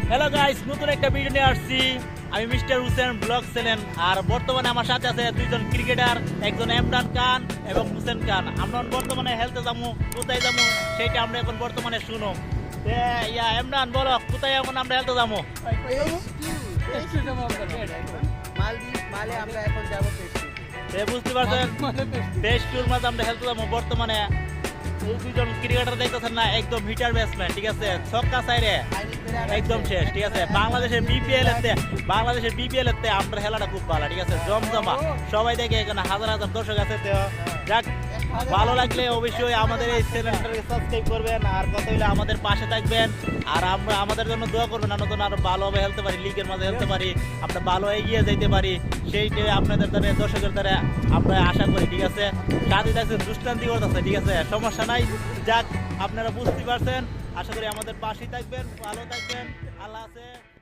Hello guys, নতুন একটা video নিয়ে আসছি। আমি মিস্টার হুসেন ব্লগ চ্যানেল। আর বর্তমানে আমার সাথে আছে দুইজন ক্রিকেটার, একজন ইমরান খান এবং হুসেন খান। আমরা বর্তমানে হেলতে যাবো, কোথায় যাবো সেটা আমরা এখন বর্তমানে শুনো। ইমরান বলো, কোথায় এখন আমরা হেলতে যাবো? মালে আমরা এখন যাবো বুঝতে পারছেন, বেস্ট টুর মাঝে আমরা হেলতে যাবো। বর্তমানে এই দুইজন ক্রিকেটার দেখতেছেন না, একদম হিটার ব্যাটসম্যান, ঠিক আছে, ছক্কা সাইরে একদম শেষ, ঠিক আছে। বাংলাদেশের বিপিএল এতে আমরা খেলাটা খুব ভালো, ঠিক আছে, জমজমা। সবাই দেখে এখানে হাজার হাজার দর্শক আছে। তো যাক, ভালো লাগলে অবশ্যই আমাদের এই চ্যানেলটাকে সাবস্ক্রাইব করবেন, আর কথা হলে আমাদের পাশে থাকবেন। আর আমরা আমাদের জন্য দোয়া করবেন, আমরা যেন আরো ভালোভাবে খেলতে পারি, লিগের মাঝে খেলতে পারি, আমরা ভালো এগিয়ে যেতে পারি, সেইটাই আপনাদের দ্বারা, দর্শকের দ্বারা আমরা আশা করি, ঠিক আছে। সাথে থাকছেন, দুষ্টান্তি করতেছে, ঠিক আছে, সমস্যা নাই। যাক, আপনারা বুঝতে পারছেন। আশা করি আমাদের পাশেই থাকবেন, ভালো থাকবেন। আল্লাহ হাফেজ।